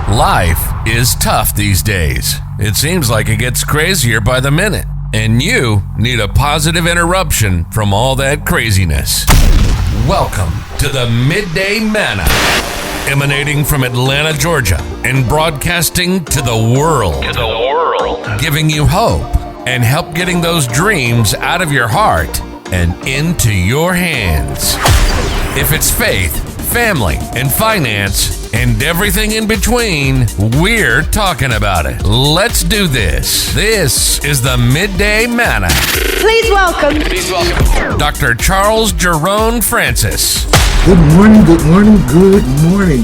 Life is tough these days. It seems like it gets crazier by the minute, and you need a positive interruption from all that craziness. Welcome to the Midday Manna, emanating from Atlanta, Georgia, and broadcasting to the world. Giving you hope and help getting those dreams out of your heart and into your hands. If it's faith, family, and finance, and everything in between, we're talking about it. Let's do this. This is the Midday Manna. Please welcome Dr. Charles Jerone Francis. Good morning,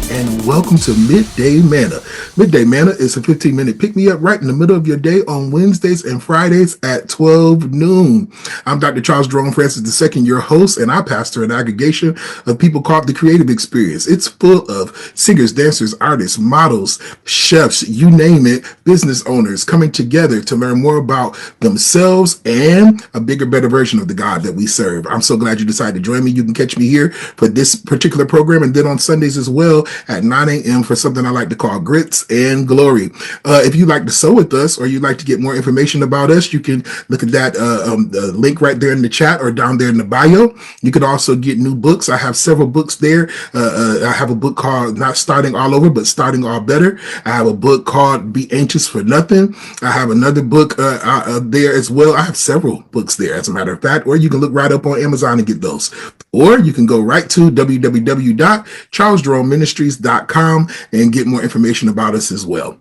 and welcome to Midday Manna. Midday Manna is a 15-minute pick-me-up right in the middle of your day on Wednesdays and Fridays at 12 noon. I'm Dr. Charles Jerome Francis II, your host, and I pastor an aggregation of people called the Creative Experience. It's full of singers, dancers, artists, models, chefs, you name it, business owners coming together to learn more about themselves and a bigger, better version of the God that we serve. I'm so glad you decided to join me. You can catch me here for this particular program and then on Sundays as well at 9 a.m. for something I like to call Grits and Glory. If you'd like to sew with us or you'd like to get more information about us, you can look at that the link right there in the chat or down there in the bio. You could also get new books. I have several books there. I have a book called Not Starting All Over, but Starting All Better. I have a book called Be Anxious for Nothing. I have another book there as well. I have several books there, as a matter of fact, or you can look right up on Amazon and get those. Or you can go right to www.charlesjeromeministries.com and get more information about us as well.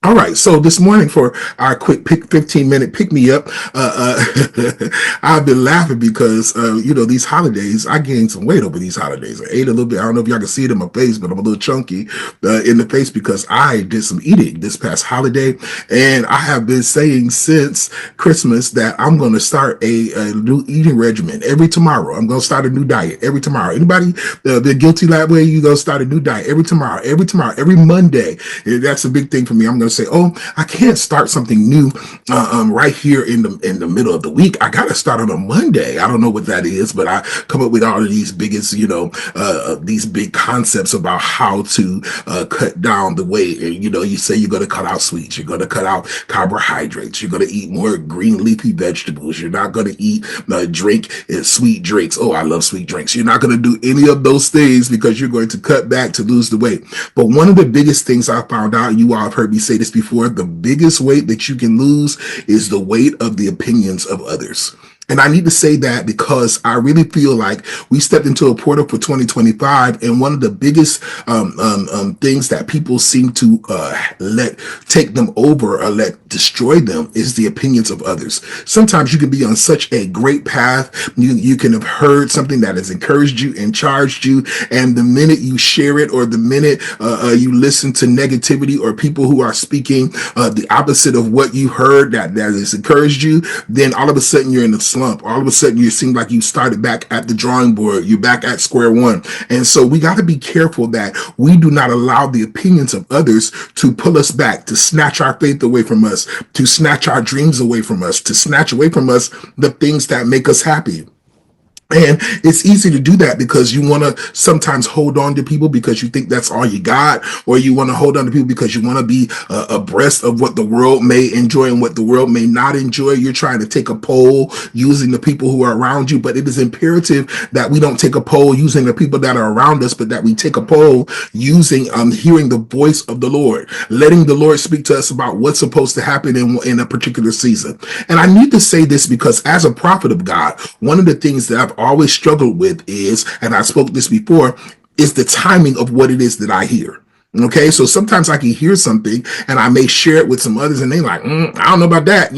All right, so this morning for our quick 15-minute pick-me-up, I've been laughing because, these holidays, I gained some weight over these holidays. I ate a little bit. I don't know if y'all can see it in my face, but I'm a little chunky in the face because I did some eating this past holiday. And I have been saying since Christmas that I'm going to start a new eating regimen every tomorrow. I'm going to start a new diet every tomorrow. Anybody been guilty that way? You go start a new diet every tomorrow, every Monday. That's a big thing for me. I'm going to say, I can't start something new right here in the middle of the week. I got to start on a Monday. I don't know what that is, but I come up with all of these these big concepts about how to cut down the weight. And, you say you're going to cut out sweets. You're going to cut out carbohydrates. You're going to eat more green leafy vegetables. You're not going to eat drink sweet drinks. Oh, I love sweet drinks. You're not going to do any of those things because you're going to cut back to lose the weight. But one of the biggest things I found out, and you all have heard me say this before, the biggest weight that you can lose is the weight of the opinions of others. And I need to say that because I really feel like we stepped into a portal for 2025, and one of the biggest things that people seem to let take them over or let destroy them is the opinions of others. Sometimes you can be on such a great path. You can have heard something that has encouraged you and charged you, and the minute you share it or the minute you listen to negativity or people who are speaking the opposite of what you heard that has encouraged you, then all of a sudden you're in a slump. All of a sudden, you seem like you started back at the drawing board. You're back at square one. And so we got to be careful that we do not allow the opinions of others to pull us back, to snatch our faith away from us, to snatch our dreams away from us, to snatch away from us the things that make us happy. And it's easy to do that because you want to sometimes hold on to people because you think that's all you got, or you want to hold on to people because you want to be abreast of what the world may enjoy and what the world may not enjoy. You're trying to take a poll using the people who are around you, but it is imperative that we don't take a poll using the people that are around us, but that we take a poll using hearing the voice of the Lord, letting the Lord speak to us about what's supposed to happen in a particular season. And I need to say this because as a prophet of God, one of the things that I've always struggled with is, and I spoke this before, is the timing of what it is that I hear. Okay, so sometimes I can hear something and I may share it with some others and they like, I don't know about that,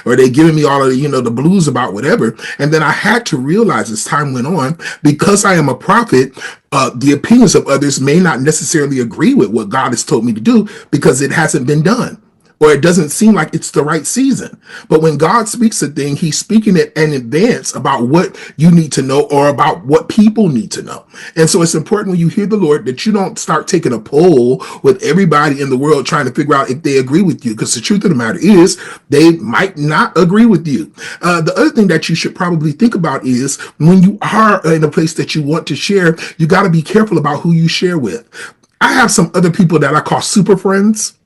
or they giving me all of the blues about whatever. And then I had to realize as time went on, because I am a prophet, the opinions of others may not necessarily agree with what God has told me to do because it hasn't been done, or it doesn't seem like it's the right season. But when God speaks a thing, he's speaking it in advance about what you need to know or about what people need to know. And so it's important when you hear the Lord that you don't start taking a poll with everybody in the world trying to figure out if they agree with you, because the truth of the matter is they might not agree with you. The other thing that you should probably think about is when you are in a place that you want to share, you got to be careful about who you share with. I have some other people that I call super friends.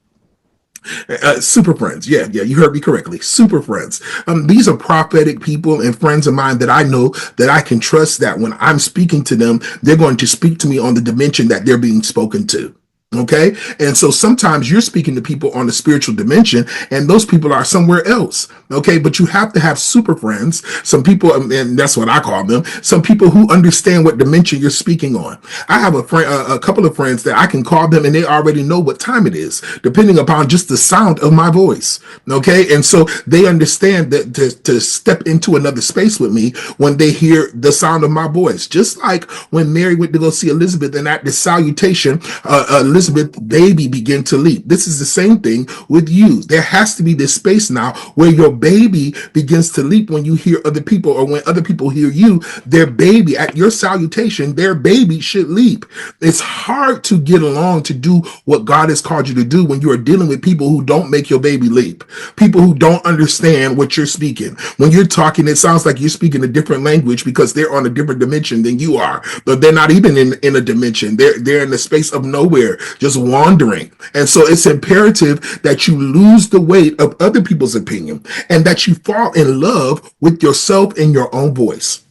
Super friends. Yeah, you heard me correctly. Super friends. These are prophetic people and friends of mine that I know that I can trust, that when I'm speaking to them, they're going to speak to me on the dimension that they're being spoken to. Okay. And so sometimes you're speaking to people on the spiritual dimension and those people are somewhere else. Okay. But you have to have super friends, some people, and that's what I call them, some people who understand what dimension you're speaking on. I have a friend, a couple of friends that I can call them and they already know what time it is, depending upon just the sound of my voice. Okay. And so they understand that to step into another space with me when they hear the sound of my voice. Just like when Mary went to go see Elizabeth and at the salutation, Elizabeth baby began to leap. This is the same thing with you. There has to be this space now where your baby begins to leap when you hear other people, or when other people hear you, their baby at your salutation, their baby should leap. It's hard to get along to do what God has called you to do when you are dealing with people who don't make your baby leap, people who don't understand what you're speaking. When you're talking, it sounds like you're speaking a different language because they're on a different dimension than you are, but they're not even in a dimension. They're in the space of nowhere, just wandering. And so it's imperative that you lose the weight of other people's opinion and that you fall in love with yourself and your own voice.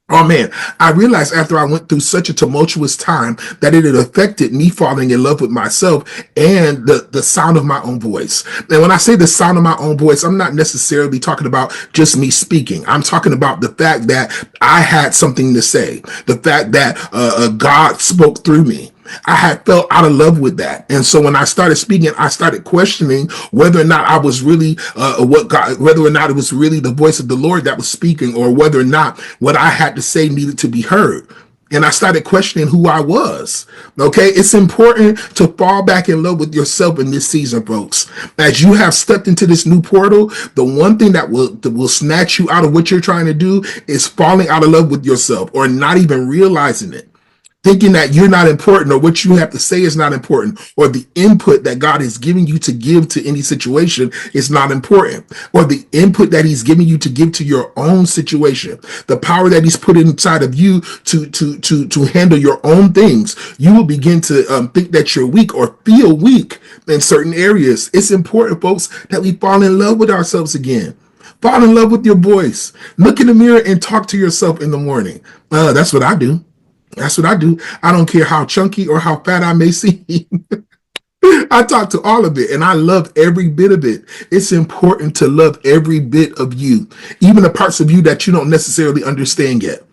Oh man, I realized after I went through such a tumultuous time that it had affected me falling in love with myself and the sound of my own voice. And when I say the sound of my own voice, I'm not necessarily talking about just me speaking. I'm talking about the fact that I had something to say, the fact that God spoke through me. I had felt out of love with that. And so when I started speaking, I started questioning whether or not I was really whether or not it was really the voice of the Lord that was speaking, or whether or not what I had to say needed to be heard. And I started questioning who I was. Okay. It's important to fall back in love with yourself in this season, folks. As you have stepped into this new portal, the one thing that will snatch you out of what you're trying to do is falling out of love with yourself, or not even realizing it. Thinking that you're not important, or what you have to say is not important, or the input that God is giving you to give to any situation is not important, or the input that he's giving you to give to your own situation, the power that he's put inside of you to handle your own things. You will begin to think that you're weak or feel weak in certain areas. It's important, folks, that we fall in love with ourselves again. Fall in love with your voice. Look in the mirror and talk to yourself in the morning. That's what I do. That's what I do. I don't care how chunky or how fat I may seem. I talk to all of it and I love every bit of it. It's important to love every bit of you, even the parts of you that you don't necessarily understand yet.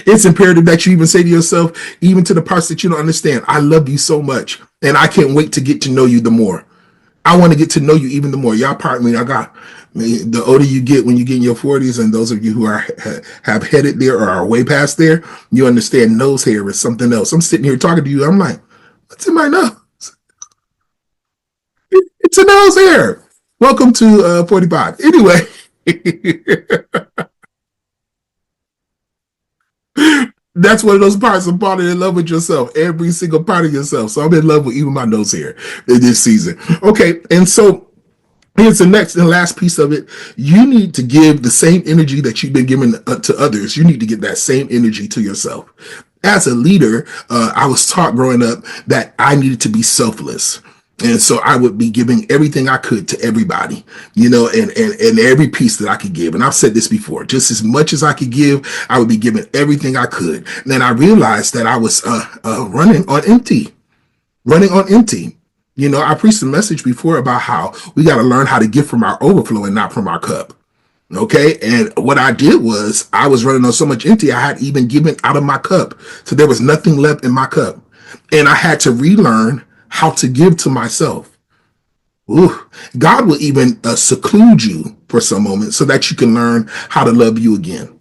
It's imperative that you even say to yourself, even to the parts that you don't understand, I love you so much and I can't wait to get to know you the more. I want to get to know you even the more. Y'all, pardon me. The older you get, when you get in your 40s, and those of you who have headed there or are way past there, you understand nose hair is something else. I'm sitting here talking to you. I'm like, what's in my nose? It's a nose hair. Welcome to 45. Anyway. That's one of those parts of falling in love with yourself, every single part of yourself. So I'm in love with even my nose hair in this season. Okay. And so here's the next and last piece of it. You need to give the same energy that you've been giving to others. You need to give that same energy to yourself. As a leader, I was taught growing up that I needed to be selfless. And so I would be giving everything I could to everybody, and every piece that I could give. And I've said this before, just as much as I could give, I would be giving everything I could. And then I realized that I was running on empty. I preached a message before about how we got to learn how to give from our overflow and not from our cup. Okay. And what I did was I was running on so much empty, I had even given out of my cup. So there was nothing left in my cup. And I had to relearn how to give to myself. Ooh, God will even seclude you for some moment so that you can learn how to love you again.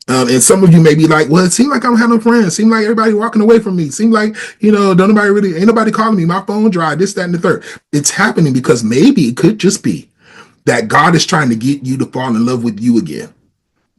And some of you may be like, well, it seems like I don't have no friends. It seems like everybody walking away from me. It seems like, ain't nobody calling me. My phone dry, this, that, and the third. It's happening because maybe it could just be that God is trying to get you to fall in love with you again.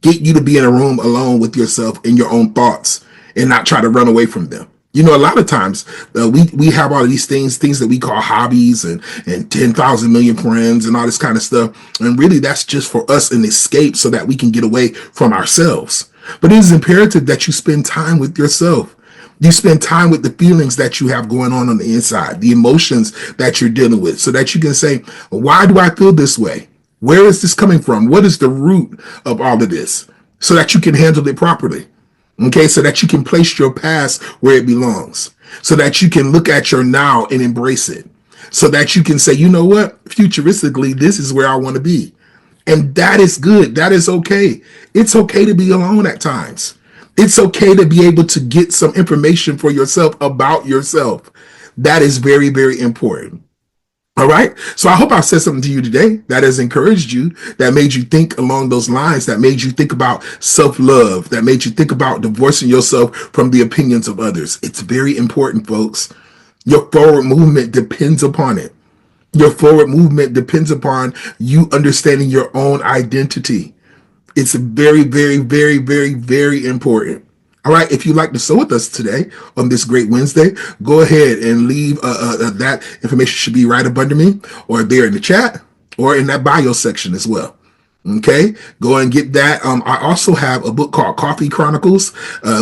Get you to be in a room alone with yourself and your own thoughts and not try to run away from them. A lot of times we have all of these things that we call hobbies and 10,000 million friends and all this kind of stuff. And really that's just for us an escape so that we can get away from ourselves. But it is imperative that you spend time with yourself. You spend time with the feelings that you have going on the inside, the emotions that you're dealing with, so that you can say, why do I feel this way? Where is this coming from? What is the root of all of this? So that you can handle it properly. Okay, so that you can place your past where it belongs. So that you can look at your now and embrace it. So that you can say, you know what? Futuristically, this is where I want to be. And that is good. That is okay. It's okay to be alone at times. It's okay to be able to get some information for yourself about yourself. That is very, very important. All right. So I hope I've said something to you today that has encouraged you, that made you think along those lines, that made you think about self-love, that made you think about divorcing yourself from the opinions of others. It's very important, folks. Your forward movement depends upon it. Your forward movement depends upon you understanding your own identity. It's very, very, very, very, very important. All right. If you'd like to sew with us today on this great Wednesday, go ahead and leave that information should be right up under me or there in the chat or in that bio section as well. Okay, go and get that. I also have a book called Coffee Chronicles.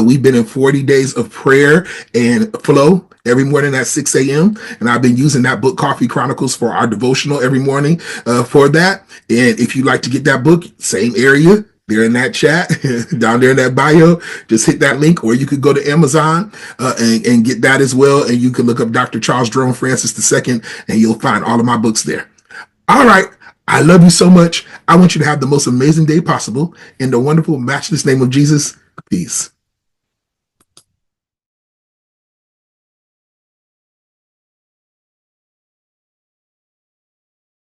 We've been in 40 days of prayer and flow every morning at 6 a.m. And I've been using that book, Coffee Chronicles, for our devotional every morning for that. And if you'd like to get that book, same area, there in that chat, down there in that bio, just hit that link, or you could go to Amazon and get that as well. And you can look up Dr. Charles Jerome Francis II, and you'll find all of my books there. All right. I love you so much. I want you to have the most amazing day possible. In the wonderful, matchless name of Jesus, peace.